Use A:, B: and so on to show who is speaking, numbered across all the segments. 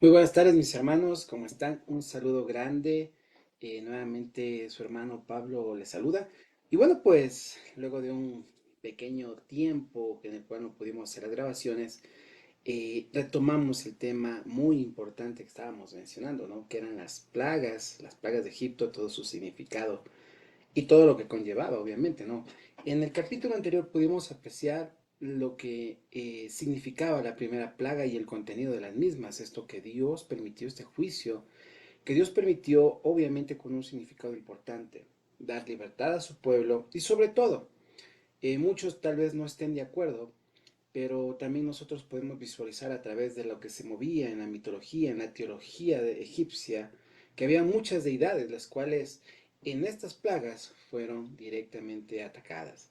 A: Muy buenas tardes, mis hermanos, ¿cómo están? Un saludo grande. Nuevamente su hermano Pablo les saluda. Y bueno, pues luego de un pequeño tiempo en el cual no pudimos hacer las grabaciones, retomamos el tema muy importante que estábamos mencionando, ¿no? Que eran las plagas de Egipto, todo su significado y todo lo que conllevaba, obviamente, ¿no? En el capítulo anterior pudimos apreciar lo que significaba la primera plaga y el contenido de las mismas, esto que Dios permitió este juicio, que Dios permitió obviamente con un significado importante, dar libertad a su pueblo y sobre todo, muchos tal vez no estén de acuerdo, pero también nosotros podemos visualizar a través de lo que se movía en la mitología, en la teología egipcia, que había muchas deidades, las cuales en estas plagas fueron directamente atacadas,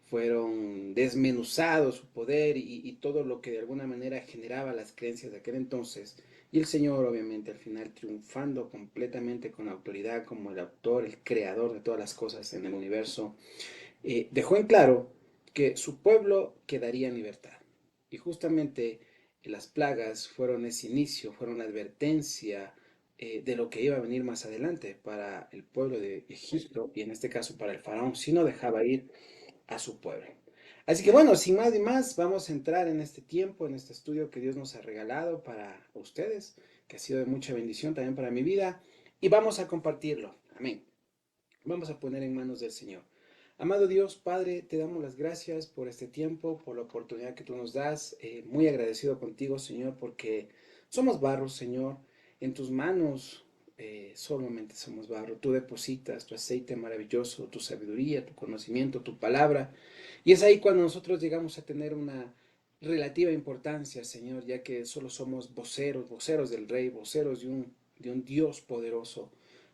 A: fueron desmenuzados su poder y todo lo que de alguna manera generaba las creencias de aquel entonces. Y el Señor, obviamente, al final triunfando completamente con autoridad como el autor, el creador de todas las cosas en el universo, dejó en claro que su pueblo quedaría en libertad. Y justamente las plagas fueron ese inicio, fueron la advertencia de lo que iba a venir más adelante para el pueblo de Egipto y en este caso para el faraón, si no dejaba ir a su pueblo. Así que bueno, sin más ni más, vamos a entrar en este tiempo, en este estudio que Dios nos ha regalado para ustedes, que ha sido de mucha bendición también para mi vida, y vamos a compartirlo. Amén. Vamos a poner en manos del Señor. Amado Dios, Padre, te damos las gracias por este tiempo, por la oportunidad que tú nos das. Muy agradecido contigo, Señor, porque somos barro, Señor. En tus manos solamente somos barro. Tú depositas tu aceite maravilloso, tu sabiduría, tu conocimiento, tu palabra. Y es ahí cuando nosotros llegamos a tener una relativa importancia, Señor, ya que solo somos voceros, voceros del Rey, voceros de un Dios poderoso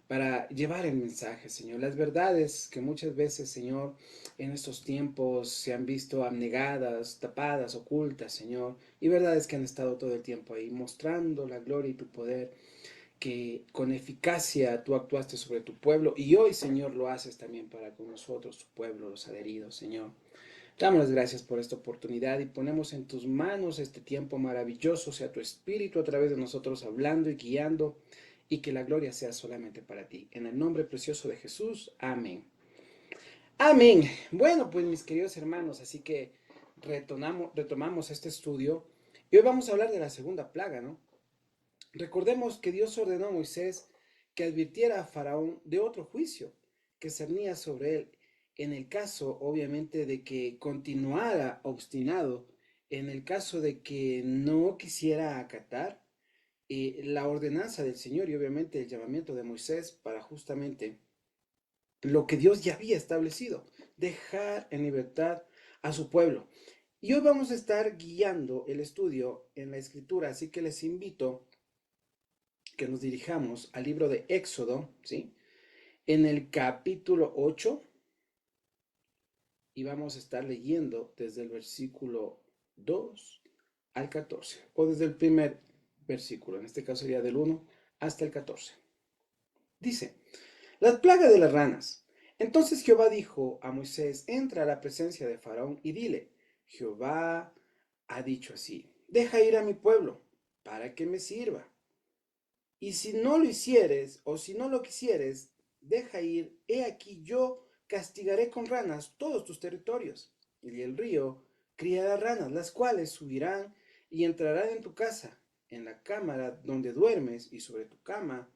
A: para llevar el mensaje, Señor. Las verdades que muchas veces, Señor, en estos tiempos se han visto abnegadas, tapadas, ocultas, Señor, y verdades que han estado todo el tiempo ahí, mostrando la gloria y tu poder, que con eficacia tú actuaste sobre tu pueblo, y hoy, Señor, lo haces también para con nosotros, tu pueblo, los adheridos, Señor. Damos las gracias por esta oportunidad y ponemos en tus manos este tiempo maravilloso, sea tu espíritu a través de nosotros hablando y guiando, y que la gloria sea solamente para ti. En el nombre precioso de Jesús, amén. Amén. Bueno, pues mis queridos hermanos, así que retomamos este estudio y hoy vamos a hablar de la segunda plaga, ¿no? Recordemos que Dios ordenó a Moisés que advirtiera a Faraón de otro juicio que cernía sobre él, en el caso, obviamente, de que continuara obstinado, en el caso de que no quisiera acatar la ordenanza del Señor y obviamente el llamamiento de Moisés para justamente lo que Dios ya había establecido, dejar en libertad a su pueblo. Y hoy vamos a estar guiando el estudio en la escritura, así que les invito que nos dirijamos al libro de Éxodo, ¿sí? En el capítulo 8 y vamos a estar leyendo desde el versículo 2 al 14, o desde el primer versículo, en este caso sería del 1 hasta el 14. Dice, la plaga de las ranas. Entonces Jehová dijo a Moisés, entra a la presencia de Faraón y dile, Jehová ha dicho así, deja ir a mi pueblo para que me sirva. Y si no lo hicieres, o si no lo quisieres, deja ir, he aquí yo castigaré con ranas todos tus territorios. Y el río criará ranas, las cuales subirán y entrarán en tu casa, en la cámara donde duermes y sobre tu cama,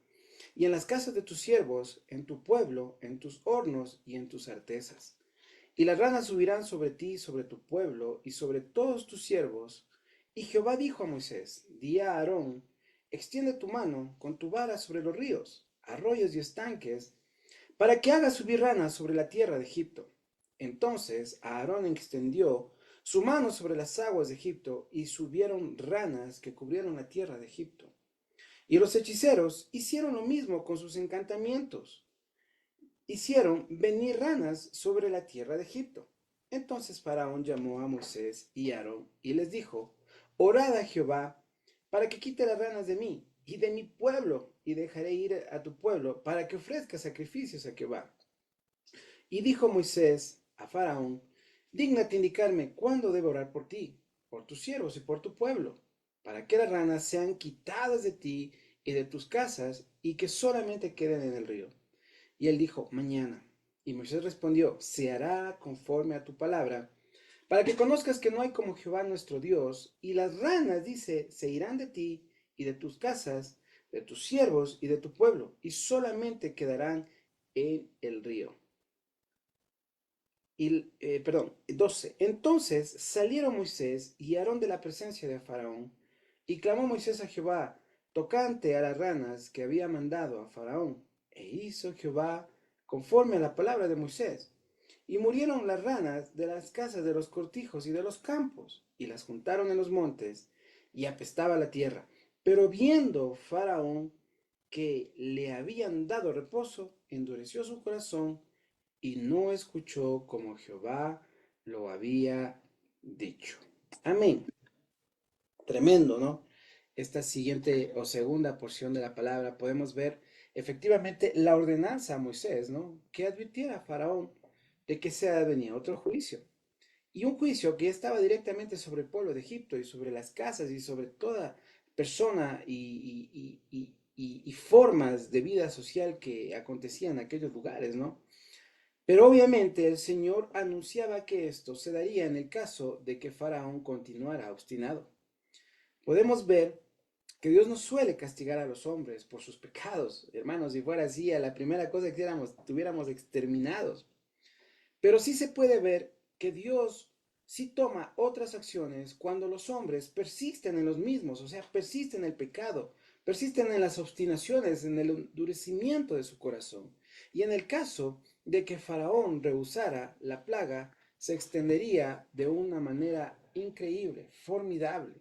A: y en las casas de tus siervos, en tu pueblo, en tus hornos y en tus artesas. Y las ranas subirán sobre ti, sobre tu pueblo y sobre todos tus siervos. Y Jehová dijo a Moisés, di a Aarón, extiende tu mano con tu vara sobre los ríos, arroyos y estanques, para que haga subir ranas sobre la tierra de Egipto. Entonces Aarón extendió su mano sobre las aguas de Egipto, y subieron ranas que cubrieron la tierra de Egipto. Y los hechiceros hicieron lo mismo con sus encantamientos. Hicieron venir ranas sobre la tierra de Egipto. Entonces Faraón llamó a Moisés y Aarón y les dijo, orad a Jehová para que quite las ranas de mí y de mi pueblo, y dejaré ir a tu pueblo para que ofrezca sacrificios a Jehová. Y dijo Moisés a Faraón, dígnate indicarme cuándo debo orar por ti, por tus siervos y por tu pueblo. para que las ranas sean quitadas de ti y de tus casas y que solamente queden en el río. Y él dijo, mañana. Y Moisés respondió, se hará conforme a tu palabra, para que conozcas que no hay como Jehová nuestro Dios. Y las ranas, dice, se irán de ti y de tus casas, de tus siervos y de tu pueblo, y solamente quedarán en el río. Perdón, 12. Entonces salieron Moisés y Aarón de la presencia de Faraón, y clamó Moisés a Jehová, tocante a las ranas que había mandado a Faraón. E hizo Jehová conforme a la palabra de Moisés. Y murieron las ranas de las casas de los cortijos y de los campos, y las juntaron en los montes, y apestaba la tierra. Pero viendo Faraón que le habían dado reposo, endureció su corazón y no escuchó como Jehová lo había dicho. Amén. Tremendo, ¿no? Esta siguiente o segunda porción de la palabra podemos ver efectivamente la ordenanza a Moisés, ¿no? Que advirtiera a Faraón de que se venía otro juicio. Y un juicio que estaba directamente sobre el pueblo de Egipto y sobre las casas y sobre toda persona y formas de vida social que acontecían en aquellos lugares, ¿no? Pero obviamente el Señor anunciaba que esto se daría en el caso de que Faraón continuara obstinado. Podemos ver que Dios no suele castigar a los hombres por sus pecados, hermanos. Si fuera así, a la primera cosa que hiciéramos, tuviéramos exterminados. Pero sí se puede ver que Dios sí toma otras acciones cuando los hombres persisten en los mismos, o sea, persisten en el pecado, persisten en las obstinaciones, en el endurecimiento de su corazón. Y en el caso de que Faraón rehusara la plaga, se extendería de una manera increíble, formidable.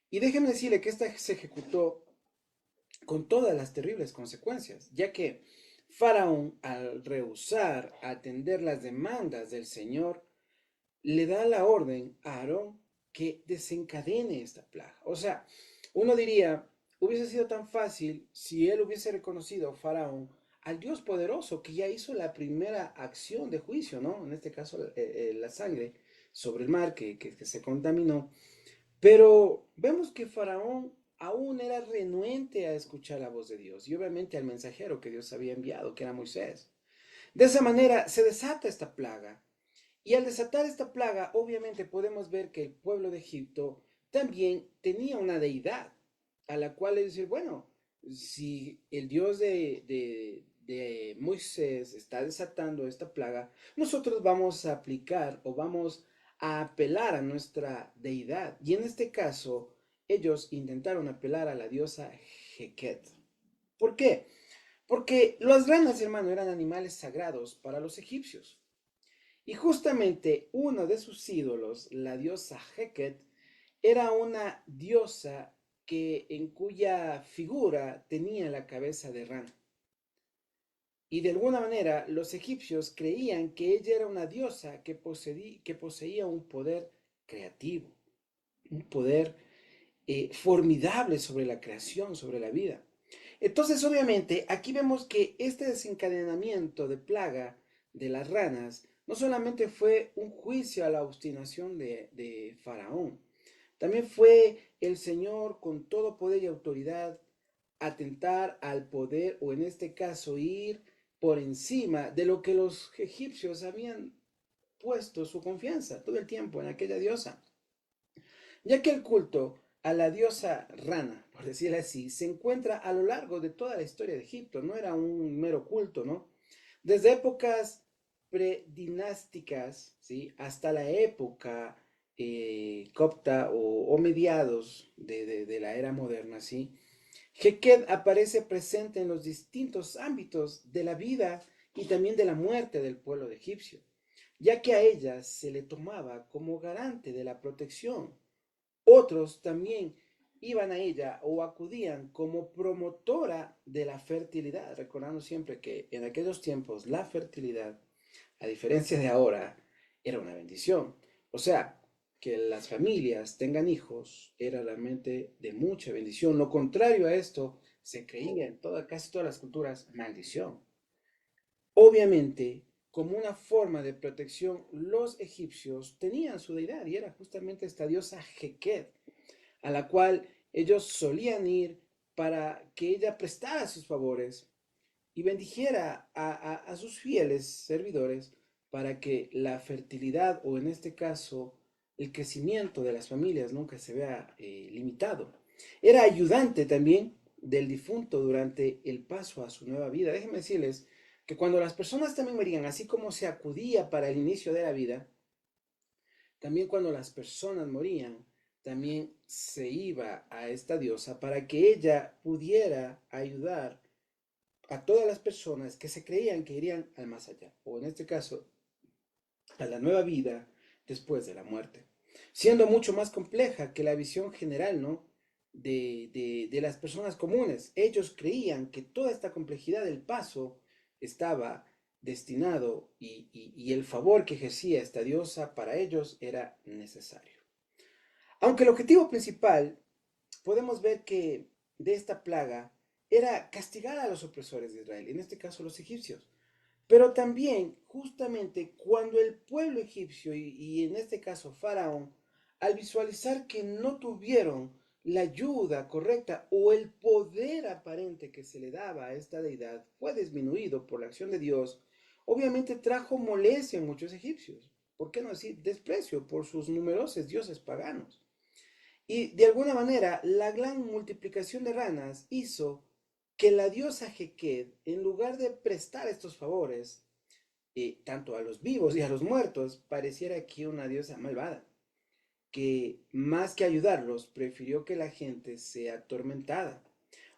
A: Y déjenme decirle que esta se ejecutó con todas las terribles consecuencias, ya que Faraón, al rehusar atender las demandas del Señor, le da la orden a Aarón que desencadene esta plaga. O sea, uno diría, hubiese sido tan fácil si él hubiese reconocido, Faraón, al Dios poderoso que ya hizo la primera acción de juicio, ¿no? En este caso, la sangre sobre el mar que se contaminó. Pero vemos que Faraón aún era renuente a escuchar la voz de Dios y obviamente al mensajero que Dios había enviado, que era Moisés. De esa manera se desata esta plaga. Y al desatar esta plaga, obviamente podemos ver que el pueblo de Egipto también tenía una deidad, a la cual es decir, bueno, si el Dios de Moisés está desatando esta plaga, nosotros vamos a aplicar o vamos a apelar a nuestra deidad. Y en este caso, ellos intentaron apelar a la diosa Heket. ¿Por qué? Porque las ranas, hermano, eran animales sagrados para los egipcios. Y justamente uno de sus ídolos, la diosa Heket, era una diosa en cuya figura tenía la cabeza de rana. Y de alguna manera los egipcios creían que ella era una diosa que poseía un poder creativo, un poder formidable sobre la creación, sobre la vida. Entonces, obviamente, aquí vemos que este desencadenamiento de plaga de las ranas no solamente fue un juicio a la obstinación de Faraón, también fue el Señor con todo poder y autoridad atentar al poder, o en este caso ir por encima de lo que los egipcios habían puesto su confianza todo el tiempo en aquella diosa, ya que el culto a la diosa rana, por decirlo así, se encuentra a lo largo de toda la historia de Egipto, no era un mero culto, ¿no? Desde épocas predinásticas, ¿sí? Hasta la época copta o mediados de la era moderna, ¿sí? Heket aparece presente en los distintos ámbitos de la vida y también de la muerte del pueblo de egipcio, ya que a ella se le tomaba como garante de la protección. Otros también iban a ella o acudían como promotora de la fertilidad, recordando siempre que en aquellos tiempos la fertilidad, a diferencia de ahora, era una bendición. O sea, que las familias tengan hijos era realmente de mucha bendición. Lo contrario a esto se creía en casi todas las culturas maldición. Obviamente, como una forma de protección, los egipcios tenían su deidad y era justamente esta diosa Heket, a la cual ellos solían ir para que ella prestara sus favores y bendijera a sus fieles servidores para que la fertilidad o en este caso el crecimiento de las familias nunca se vea limitado. Era ayudante también del difunto durante el paso a su nueva vida. Déjenme decirles que cuando las personas también morían, así como se acudía para el inicio de la vida, también cuando las personas morían, también se iba a esta diosa para que ella pudiera ayudar a todas las personas que se creían que irían al más allá, o en este caso, a la nueva vida después de la muerte, siendo mucho más compleja que la visión general, ¿no? De las personas comunes. Ellos creían que toda esta complejidad del paso estaba destinado y el favor que ejercía esta diosa para ellos era necesario. Aunque el objetivo principal, podemos ver que de esta plaga era castigar a los opresores de Israel, en este caso los egipcios. Pero también, justamente, cuando el pueblo egipcio y en este caso Faraón, al visualizar que no tuvieron la ayuda correcta o el poder aparente que se le daba a esta deidad fue disminuido por la acción de Dios, obviamente trajo molestia en muchos egipcios. ¿Por qué no decir desprecio por sus numerosos dioses paganos? Y de alguna manera, la gran multiplicación de ranas hizo que la diosa Heked, en lugar de prestar estos favores, tanto a los vivos y a los muertos, pareciera que una diosa malvada, que más que ayudarlos, prefirió que la gente sea atormentada.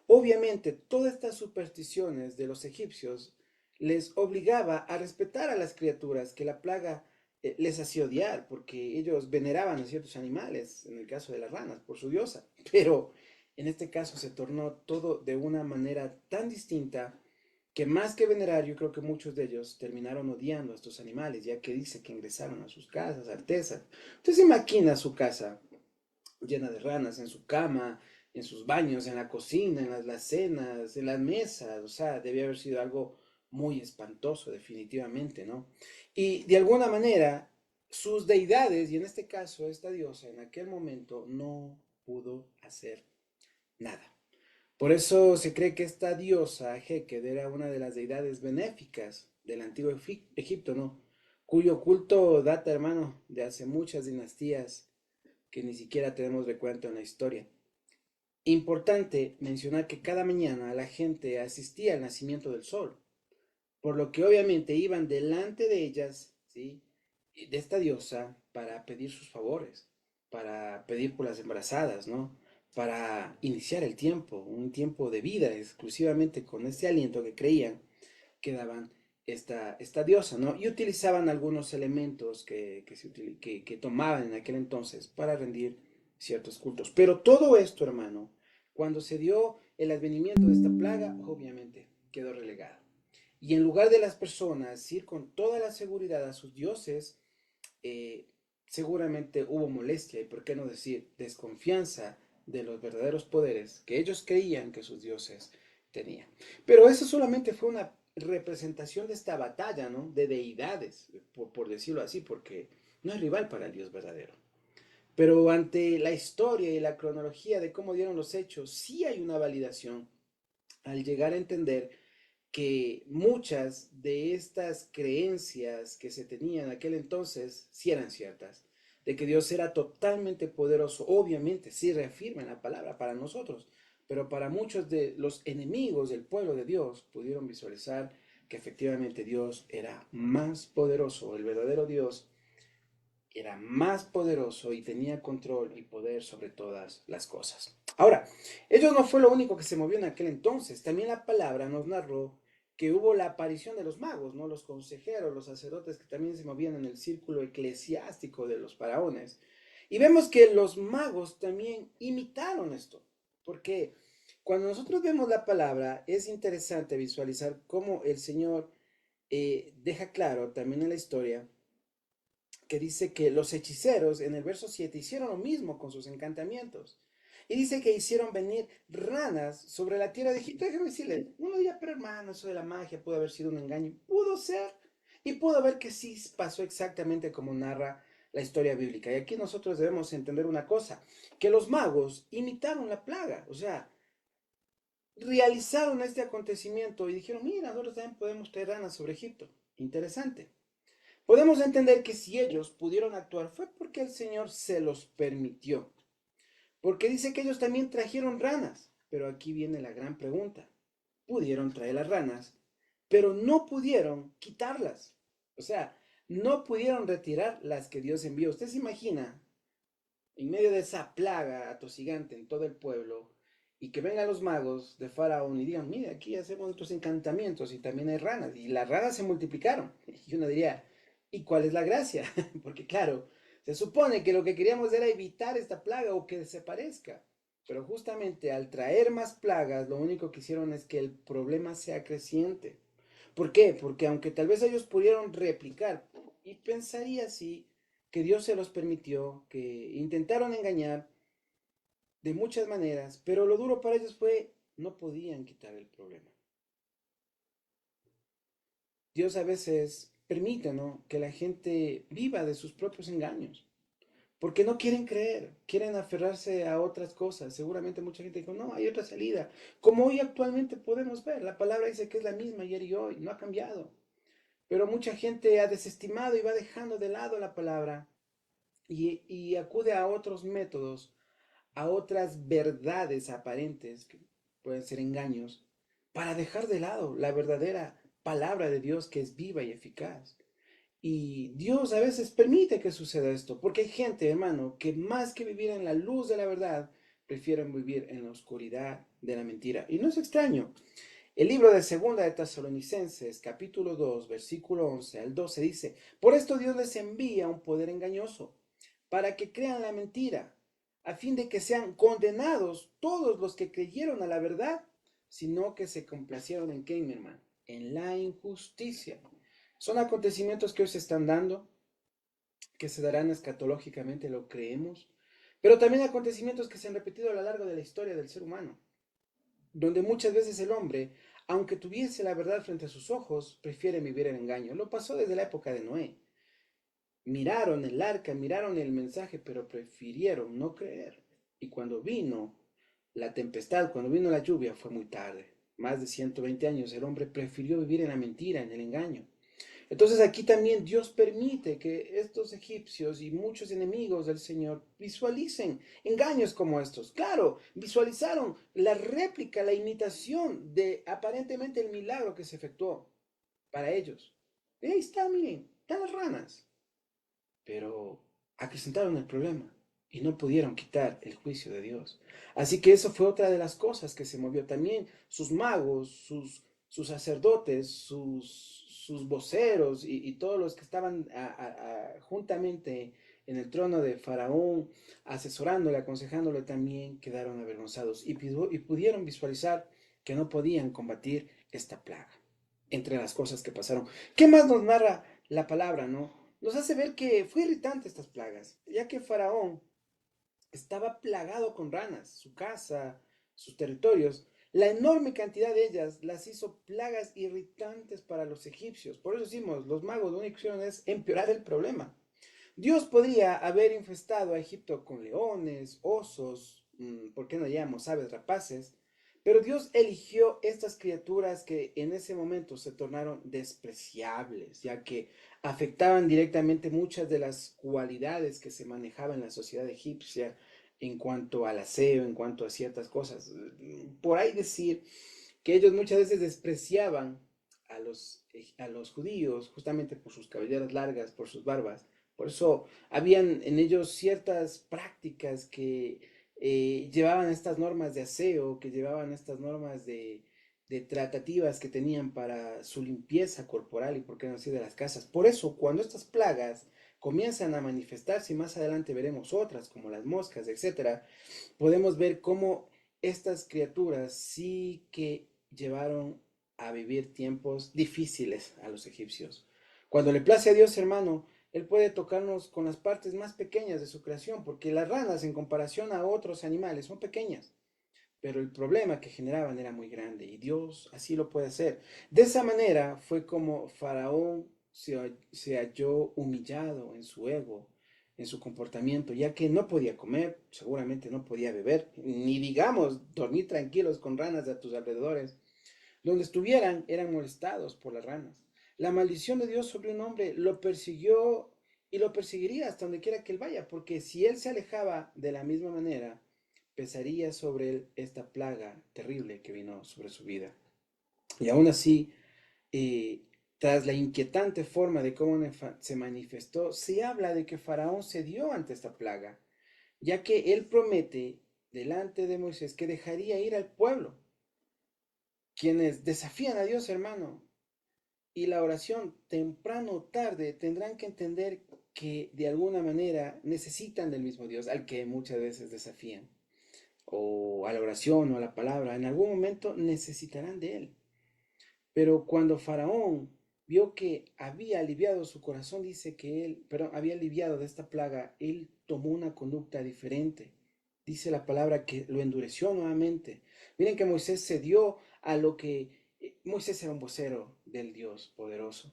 A: Obviamente, todas estas supersticiones de los egipcios les obligaba a respetar a las criaturas que la plaga les hacía odiar, porque ellos veneraban a ciertos animales, en el caso de las ranas, por su diosa. Pero en este caso se tornó todo de una manera tan distinta que más que venerar, yo creo que muchos de ellos terminaron odiando a estos animales, ya que dice que ingresaron a sus casas, artesas. Entonces se imagina su casa llena de ranas, en su cama, en sus baños, en la cocina, en las cenas, en las mesas, o sea, debía haber sido algo muy espantoso, definitivamente, ¿no? Y de alguna manera, sus deidades, y en este caso esta diosa, en aquel momento no pudo hacer nada. Por eso se cree que esta diosa, Heked, era una de las deidades benéficas del antiguo Egipto, ¿no? Cuyo culto data, hermano, de hace muchas dinastías que ni siquiera tenemos recuento en la historia. Importante mencionar que cada mañana la gente asistía al nacimiento del sol, por lo que obviamente iban delante de ellas, ¿sí? De esta diosa para pedir sus favores, para pedir por las embarazadas, ¿no? Para iniciar el tiempo, un tiempo de vida exclusivamente con este aliento que creían que daban esta diosa, ¿no? Y utilizaban algunos elementos que tomaban en aquel entonces para rendir ciertos cultos. Pero todo esto, hermano, cuando se dio el advenimiento de esta plaga, obviamente quedó relegado. Y en lugar de las personas ir con toda la seguridad a sus dioses, eh, seguramente hubo molestia y, por qué no decir, desconfianza de los verdaderos poderes que ellos creían que sus dioses tenían. Pero eso solamente fue una representación de esta batalla, ¿no? De deidades, por decirlo así, porque no hay rival para el Dios verdadero. Pero ante la historia y la cronología de cómo dieron los hechos, sí hay una validación al llegar a entender que muchas de estas creencias que se tenían en aquel entonces sí eran ciertas, de que Dios era totalmente poderoso, obviamente sí reafirma en la palabra para nosotros, pero para muchos de los enemigos del pueblo de Dios pudieron visualizar que efectivamente Dios era más poderoso, el verdadero Dios era más poderoso y tenía control y poder sobre todas las cosas. Ahora, ello no fue lo único que se movió en aquel entonces. También la palabra nos narró que hubo la aparición de los magos, ¿no? Los consejeros, los sacerdotes que también se movían en el círculo eclesiástico de los faraones. Y vemos que los magos también imitaron esto. Porque cuando nosotros vemos la palabra, es interesante visualizar cómo el Señor deja claro también en la historia que dice que los hechiceros en el verso 7 hicieron lo mismo con sus encantamientos. Y dice que hicieron venir ranas sobre la tierra de Egipto. Déjame decirle, uno diría, pero hermano, eso de la magia pudo haber sido un engaño. Pudo ser. Y pudo ver que sí pasó exactamente como narra la historia bíblica. Y aquí nosotros debemos entender una cosa, que los magos imitaron la plaga, o sea, realizaron este acontecimiento y dijeron, mira, nosotros también podemos traer ranas sobre Egipto. Interesante. Podemos entender que si ellos pudieron actuar fue porque el Señor se los permitió. Porque dice que ellos también trajeron ranas. Pero aquí viene la gran pregunta. Pudieron traer las ranas, pero no pudieron quitarlas. O sea, no pudieron retirar las que Dios envió. Usted se imagina, en medio de esa plaga atosigante en todo el pueblo, y que vengan los magos de Faraón y digan, mira, aquí hacemos nuestros encantamientos y también hay ranas. Y las ranas se multiplicaron. Y uno diría, ¿y cuál es la gracia? Porque claro, se supone que lo que queríamos era evitar esta plaga o que desaparezca. Pero justamente al traer más plagas, lo único que hicieron es que el problema sea creciente. ¿Por qué? Porque aunque tal vez ellos pudieron replicar, y pensaría así, que Dios se los permitió, que intentaron engañar de muchas maneras, pero lo duro para ellos fue, no podían quitar el problema. Dios a veces permite, ¿no?, que la gente viva de sus propios engaños. Porque no quieren creer, quieren aferrarse a otras cosas. Seguramente mucha gente dijo, no, hay otra salida. Como hoy actualmente podemos ver, la palabra dice que es la misma ayer y hoy, no ha cambiado. Pero mucha gente ha desestimado y va dejando de lado la palabra y acude a otros métodos, a otras verdades aparentes, que pueden ser engaños, para dejar de lado la verdadera palabra de Dios que es viva y eficaz. Y Dios a veces permite que suceda esto, porque hay gente, hermano, que más que vivir en la luz de la verdad, prefieren vivir en la oscuridad de la mentira. Y no es extraño. El libro de Segunda de Tesalonicenses, capítulo 2, versículo 11 al 12 dice, por esto Dios les envía un poder engañoso, para que crean la mentira, a fin de que sean condenados todos los que creyeron a la verdad, sino que se complacieron en qué, mi hermano, en la injusticia. Son acontecimientos que hoy se están dando, que se darán escatológicamente, lo creemos, pero también acontecimientos que se han repetido a lo largo de la historia del ser humano, donde muchas veces el hombre, aunque tuviese la verdad frente a sus ojos, prefiere vivir en engaño. Lo pasó desde la época de Noé. Miraron el arca, miraron el mensaje, pero prefirieron no creer. Y cuando vino la tempestad, cuando vino la lluvia, fue muy tarde. Más de 120 años, el hombre prefirió vivir en la mentira, en el engaño. Entonces aquí también Dios permite que estos egipcios y muchos enemigos del Señor visualicen engaños como estos. Claro, visualizaron la réplica, la imitación de aparentemente el milagro que se efectuó para ellos. Y ahí está, miren, están las ranas. Pero acrecentaron el problema y no pudieron quitar el juicio de Dios. Así que eso fue otra de las cosas que se movió. También sus magos, sus sacerdotes, sus voceros y todos los que estaban juntamente en el trono de Faraón, asesorándole, aconsejándole, también quedaron avergonzados y pudieron visualizar que no podían combatir esta plaga entre las cosas que pasaron. ¿Qué más nos narra la palabra, no? Nos hace ver que fue irritante estas plagas, ya que Faraón estaba plagado con ranas, su casa, sus territorios. La enorme cantidad de ellas las hizo plagas irritantes para los egipcios. Por eso decimos, los magos lo único que hicieron es empeorar el problema. Dios podría haber infestado a Egipto con leones, osos, ¿por qué no llamamos aves rapaces? Pero Dios eligió estas criaturas que en ese momento se tornaron despreciables, ya que afectaban directamente muchas de las cualidades que se manejaban en la sociedad egipcia en cuanto al aseo, en cuanto a ciertas cosas. Por ahí decir que ellos muchas veces despreciaban a los judíos justamente por sus cabelleras largas, por sus barbas. Por eso habían en ellos ciertas prácticas que llevaban estas normas de aseo, que llevaban estas normas de tratativas que tenían para su limpieza corporal y por qué no decir de las casas. Por eso, cuando estas plagas comienzan a manifestarse, y más adelante veremos otras como las moscas, etcétera, podemos ver cómo estas criaturas sí que llevaron a vivir tiempos difíciles a los egipcios. Cuando le place a Dios, hermano, Él puede tocarnos con las partes más pequeñas de su creación, porque las ranas en comparación a otros animales son pequeñas, pero el problema que generaban era muy grande y Dios así lo puede hacer. De esa manera fue como Faraón se halló humillado en su ego en su comportamiento, ya que no podía comer, seguramente no podía beber, ni digamos dormir tranquilos con ranas a tus alrededores. Donde estuvieran eran molestados por las ranas. La maldición de Dios sobre un hombre lo persiguió y lo perseguiría hasta donde quiera que él vaya, porque si él se alejaba de la misma manera, pesaría sobre él esta plaga terrible que vino sobre su vida. Y aún así, eh, tras la inquietante forma de cómo se manifestó, se habla de que Faraón cedió ante esta plaga, ya que él promete delante de Moisés que dejaría ir al pueblo. Quienes desafían a Dios, hermano, y la oración temprano o tarde tendrán que entender que de alguna manera necesitan del mismo Dios al que muchas veces desafían, o a la oración o a la palabra, en algún momento necesitarán de él. Pero cuando Faraón vio que había aliviado su corazón, dice que él, perdón, había aliviado de esta plaga, él tomó una conducta diferente. Dice la palabra que lo endureció nuevamente. Miren que Moisés cedió a lo que Moisés era un vocero del Dios poderoso.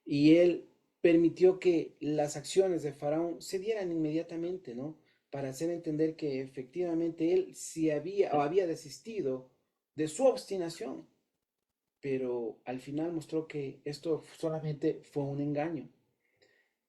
A: Y él permitió que las acciones de Faraón se dieran inmediatamente, ¿no? Para hacer entender que efectivamente él sí había o había desistido de su obstinación, pero al final mostró que esto solamente fue un engaño.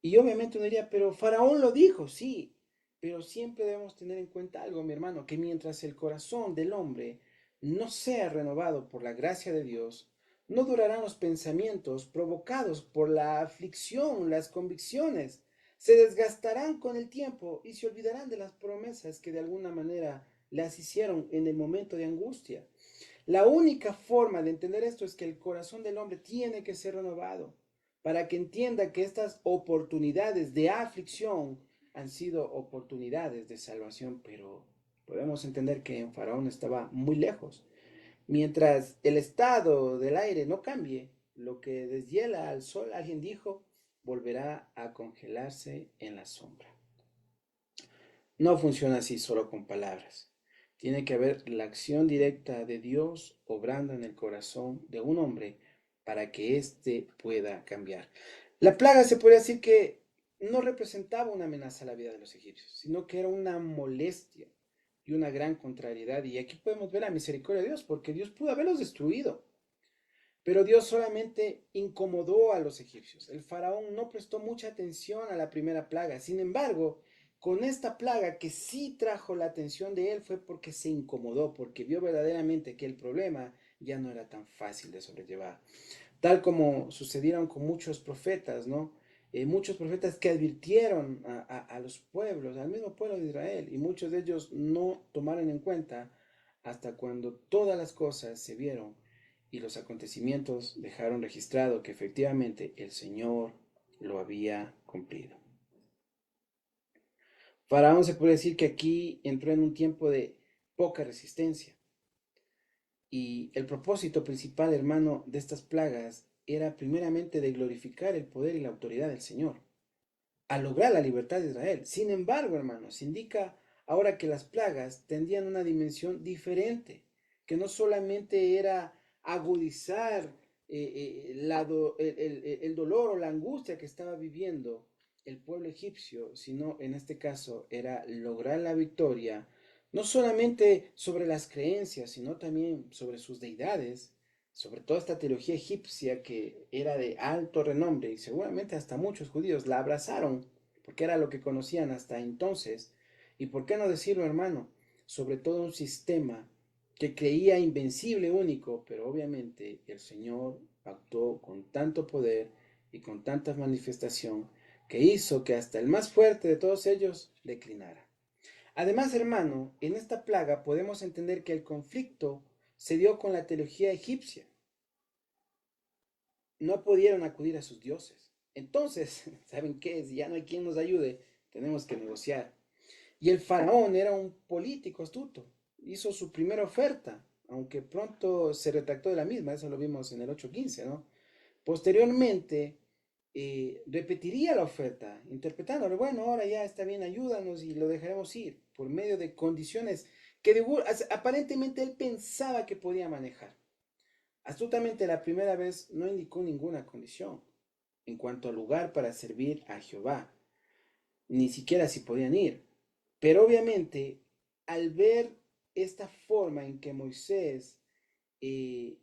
A: Y obviamente uno diría, pero Faraón lo dijo, sí, pero siempre debemos tener en cuenta algo, mi hermano, que mientras el corazón del hombre no sea renovado por la gracia de Dios, no durarán los pensamientos provocados por la aflicción, las convicciones, se desgastarán con el tiempo y se olvidarán de las promesas que de alguna manera las hicieron en el momento de angustia. La única forma de entender esto es que el corazón del hombre tiene que ser renovado para que entienda que estas oportunidades de aflicción han sido oportunidades de salvación, pero podemos entender que en Faraón estaba muy lejos. Mientras el estado del aire no cambie, lo que deshiela al sol, alguien dijo, volverá a congelarse en la sombra. No funciona así solo con palabras. Tiene que haber la acción directa de Dios obrando en el corazón de un hombre para que éste pueda cambiar. La plaga se podría decir que no representaba una amenaza a la vida de los egipcios, sino que era una molestia y una gran contrariedad. Y aquí podemos ver la misericordia de Dios, porque Dios pudo haberlos destruido, pero Dios solamente incomodó a los egipcios. El faraón no prestó mucha atención a la primera plaga. Sin embargo, con esta plaga que sí trajo la atención de él fue porque se incomodó, porque vio verdaderamente que el problema ya no era tan fácil de sobrellevar. Tal como sucedieron con muchos profetas, ¿no? Muchos profetas que advirtieron a los pueblos, al mismo pueblo de Israel, y muchos de ellos no tomaron en cuenta hasta cuando todas las cosas se vieron y los acontecimientos dejaron registrado que efectivamente el Señor lo había cumplido. Faraón se puede decir que aquí entró en un tiempo de poca resistencia. Y el propósito principal, hermano, de estas plagas era primeramente de glorificar el poder y la autoridad del Señor, a lograr la libertad de Israel. Sin embargo, hermanos, indica ahora que las plagas tendrían una dimensión diferente, que no solamente era agudizar el dolor o la angustia que estaba viviendo el pueblo egipcio, sino en este caso era lograr la victoria, no solamente sobre las creencias, sino también sobre sus deidades, sobre toda esta teología egipcia que era de alto renombre y seguramente hasta muchos judíos la abrazaron porque era lo que conocían hasta entonces. Y por qué no decirlo, hermano, sobre todo un sistema que creía invencible, único, pero obviamente el Señor actuó con tanto poder y con tanta manifestación que hizo que hasta el más fuerte de todos ellos declinara. Además, hermano, en esta plaga podemos entender que el conflicto se dio con la teología egipcia. No pudieron acudir a sus dioses. Entonces, ¿saben qué? Si ya no hay quien nos ayude, tenemos que negociar. Y el faraón era un político astuto. Hizo su primera oferta, aunque pronto se retractó de la misma. Eso lo vimos en el 8:15, ¿no? Posteriormente, repetiría la oferta, interpretándolo. Bueno, ahora ya está bien, ayúdanos y lo dejaremos ir por medio de condiciones que aparentemente él pensaba que podía manejar. Astutamente la primera vez no indicó ninguna condición en cuanto al lugar para servir a Jehová. ni siquiera si podían ir. Pero obviamente, al ver esta forma en que Moisés eh,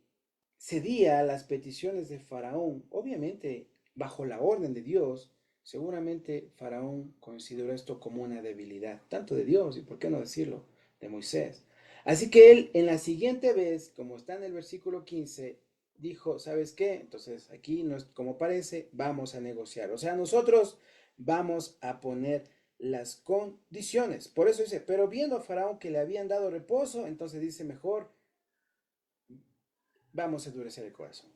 A: cedía a las peticiones de Faraón, obviamente bajo la orden de Dios, seguramente Faraón consideró esto como una debilidad, tanto de Dios y por qué no decirlo, de Moisés. Así que él en la siguiente vez, como está en el versículo 15, dijo, ¿sabes qué? Entonces aquí no es como parece, vamos a negociar. O sea, nosotros vamos a poner las condiciones. Por eso dice, pero viendo a Faraón que le habían dado reposo, entonces dice, mejor vamos a endurecer el corazón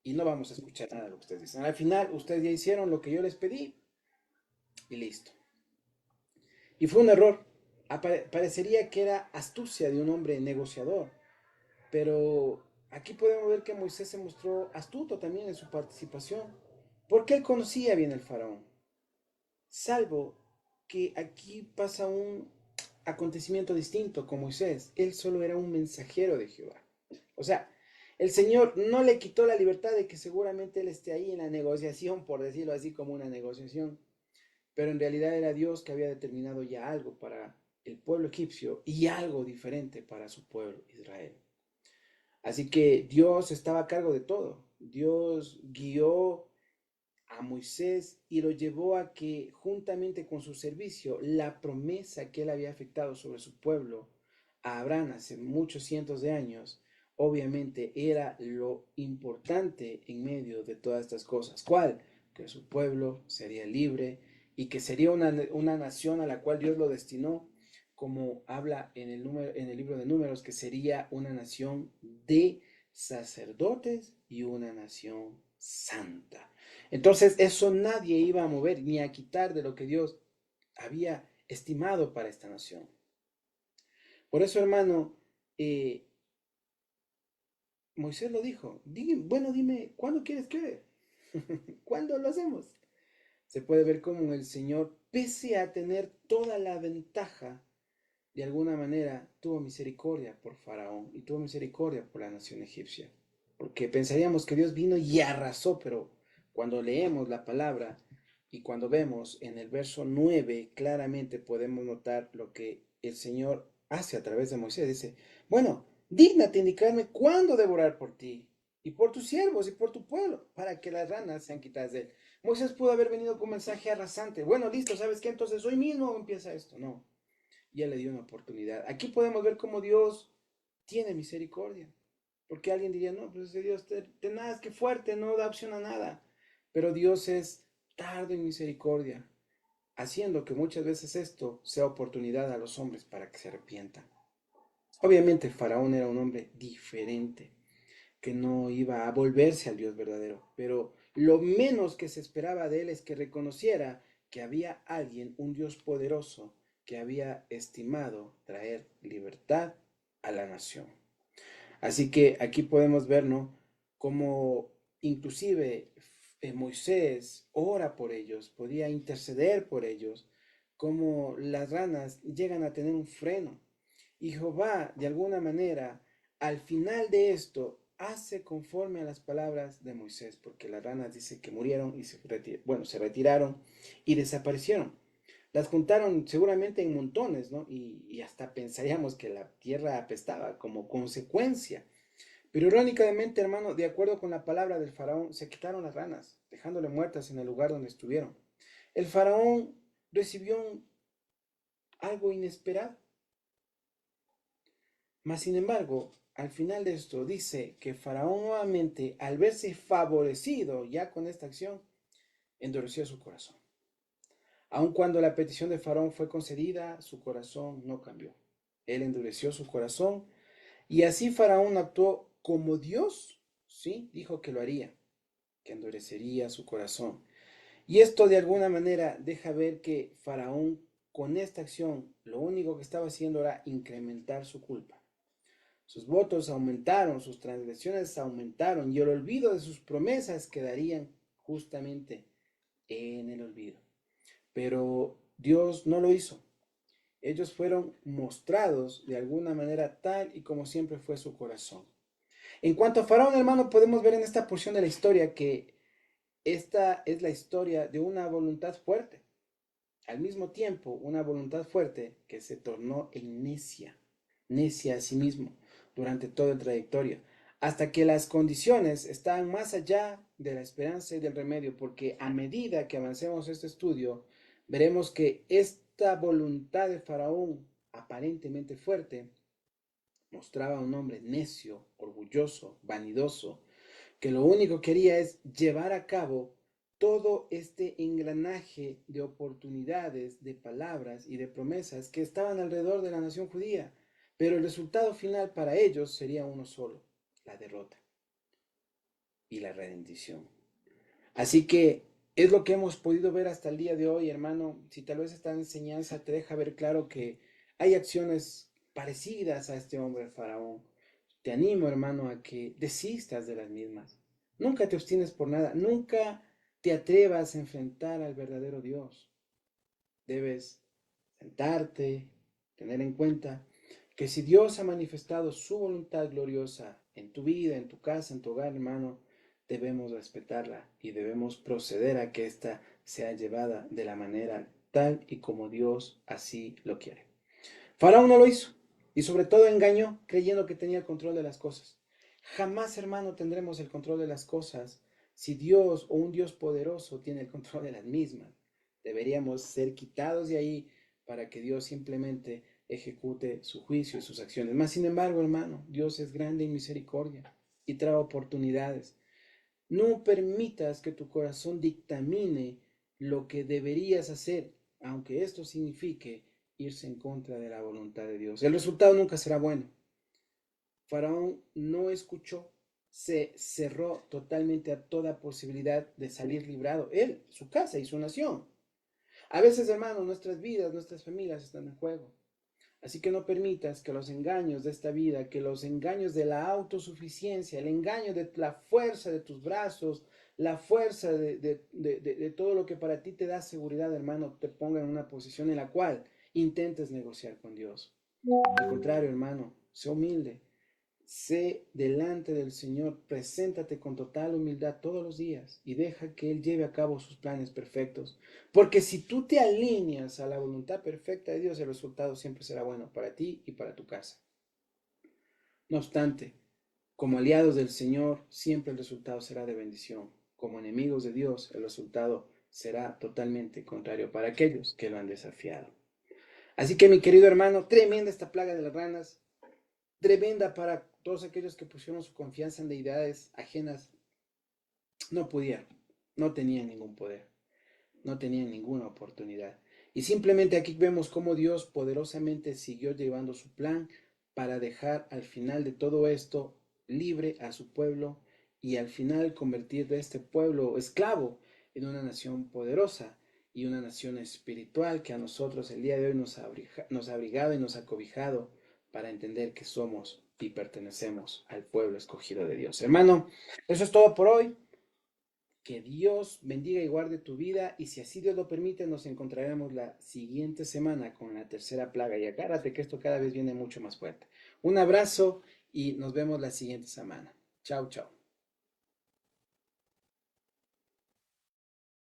A: y no vamos a escuchar nada de lo que ustedes dicen. Al final, ustedes ya hicieron lo que yo les pedí y listo. Y fue un error. Parecería que era astucia de un hombre negociador, pero aquí podemos ver que Moisés se mostró astuto también en su participación, porque él conocía bien el faraón. Salvo que aquí pasa un acontecimiento distinto con Moisés. Él solo era un mensajero de Jehová. O sea, el Señor no le quitó la libertad de que seguramente él esté ahí en la negociación, por decirlo así, como una negociación. Pero en realidad era Dios que había determinado ya algo para el pueblo egipcio y algo diferente para su pueblo Israel. Así que Dios estaba a cargo de todo. Dios guió a Moisés y lo llevó a que juntamente con su servicio, la promesa que él había afectado sobre su pueblo a Abraham hace muchos cientos de años, obviamente era lo importante en medio de todas estas cosas. ¿Cuál? Que su pueblo sería libre y que sería una nación a la cual Dios lo destinó, como habla en el libro de Números, que sería una nación de sacerdotes y una nación santa. Entonces eso nadie iba a mover ni a quitar de lo que Dios había estimado para esta nación. Por eso, hermano, eh, Moisés lo dijo. Bueno, dime, ¿cuándo quieres que? ¿Cuándo lo hacemos? Se puede ver cómo el Señor, pese a tener toda la ventaja, de alguna manera tuvo misericordia por Faraón y tuvo misericordia por la nación egipcia. Porque pensaríamos que Dios vino y arrasó, pero cuando leemos la palabra y cuando vemos en el verso 9 claramente podemos notar lo que el Señor hace a través de Moisés. Dice, bueno, dígnate indicarme cuándo devorar por ti y por tus siervos y por tu pueblo, para que las ranas sean quitadas de él. Moisés pudo haber venido con un mensaje arrasante. Bueno, listo, ¿sabes qué? Entonces hoy mismo empieza esto. No, ya le dio una oportunidad. Aquí podemos ver cómo Dios tiene misericordia. Porque alguien diría, no, pues ese Dios tenaz, que fuerte, no da opción a nada. Pero Dios es tardo en misericordia, haciendo que muchas veces esto sea oportunidad a los hombres para que se arrepientan. Obviamente Faraón era un hombre diferente, que no iba a volverse al Dios verdadero, pero lo menos que se esperaba de él es que reconociera que había alguien, un Dios poderoso, que había estimado traer libertad a la nación. Así que aquí podemos ver, ¿no? Cómo inclusive Moisés ora por ellos, podía interceder por ellos, cómo las ranas llegan a tener un freno. Y Jehová, de alguna manera, al final de esto, hace conforme a las palabras de Moisés, porque las ranas dice que murieron y se retiraron y desaparecieron. Las juntaron seguramente en montones, ¿no? Y hasta pensaríamos que la tierra apestaba como consecuencia. Pero irónicamente, hermano, de acuerdo con la palabra del faraón, se quitaron las ranas, dejándole muertas en el lugar donde estuvieron. El faraón recibió algo inesperado. Mas, sin embargo, al final de esto dice que Faraón nuevamente, al verse favorecido ya con esta acción, endureció su corazón. Aun cuando la petición de Faraón fue concedida, su corazón no cambió. Él endureció su corazón y así Faraón actuó como Dios, sí, dijo que lo haría, que endurecería su corazón. Y esto de alguna manera deja ver que Faraón con esta acción lo único que estaba haciendo era incrementar su culpa. Sus votos aumentaron, sus transgresiones aumentaron y el olvido de sus promesas quedarían justamente en el olvido. Pero Dios no lo hizo. Ellos fueron mostrados de alguna manera tal y como siempre fue su corazón. En cuanto a Faraón, hermano, podemos ver en esta porción de la historia que esta es la historia de una voluntad fuerte. al mismo tiempo una voluntad fuerte que se tornó en necia, necia a sí mismo durante todo el trayectorio, hasta que las condiciones estaban más allá de la esperanza y del remedio, porque a medida que avancemos este estudio, veremos que esta voluntad de Faraón, aparentemente fuerte, mostraba a un hombre necio, orgulloso, vanidoso, que lo único que quería es llevar a cabo todo este engranaje de oportunidades, de palabras y de promesas que estaban alrededor de la nación judía. Pero el resultado final para ellos sería uno solo, la derrota y la rendición. Así que es lo que hemos podido ver hasta el día de hoy, hermano. Si tal vez esta enseñanza te deja ver claro que hay acciones parecidas a este hombre, el faraón, te animo, hermano, a que desistas de las mismas. Nunca te obstines por nada, nunca te atrevas a enfrentar al verdadero Dios. Debes sentarte, tener en cuenta que si Dios ha manifestado su voluntad gloriosa en tu vida, en tu casa, en tu hogar, hermano, debemos respetarla y debemos proceder a que ésta sea llevada de la manera tal y como Dios así lo quiere. Faraón no lo hizo y sobre todo engañó creyendo que tenía el control de las cosas. Jamás, hermano, tendremos el control de las cosas si Dios o un Dios poderoso tiene el control de las mismas. Deberíamos ser quitados de ahí para que Dios simplemente ejecute su juicio y sus acciones. Mas, sin embargo, hermano, Dios es grande en misericordia y trae oportunidades. No permitas que tu corazón dictamine lo que deberías hacer, aunque esto signifique irse en contra de la voluntad de Dios. El resultado nunca será bueno. Faraón no escuchó, se cerró totalmente a toda posibilidad de salir librado, él, su casa y su nación. A veces, hermano, nuestras vidas, nuestras familias están en juego. Así que no permitas que los engaños de esta vida, que los engaños de la autosuficiencia, el engaño de la fuerza de tus brazos, la fuerza de todo lo que para ti te da seguridad, hermano, te ponga en una posición en la cual intentes negociar con Dios. Al contrario, hermano, sé humilde, sé delante del Señor, preséntate con total humildad todos los días y deja que Él lleve a cabo sus planes perfectos. Porque si tú te alineas a la voluntad perfecta de Dios, el resultado siempre será bueno para ti y para tu casa. No obstante, como aliados del Señor, siempre el resultado será de bendición. Como enemigos de Dios, el resultado será totalmente contrario para aquellos que lo han desafiado. Así que, mi querido hermano, tremenda esta plaga de las ranas, tremenda para todos aquellos que pusieron su confianza en deidades ajenas. No pudieron, no tenían ningún poder, no tenían ninguna oportunidad. Y simplemente aquí vemos cómo Dios poderosamente siguió llevando su plan para dejar al final de todo esto libre a su pueblo y al final convertir de este pueblo esclavo en una nación poderosa y una nación espiritual que a nosotros el día de hoy nos ha abrigado y nos ha cobijado para entender que somos y pertenecemos al pueblo escogido de Dios. Hermano, eso es todo por hoy. Que Dios bendiga y guarde tu vida y si así Dios lo permite nos encontraremos la siguiente semana con la tercera plaga y agárrate que esto cada vez viene mucho más fuerte. Un abrazo y nos vemos la siguiente semana. Chao, chao.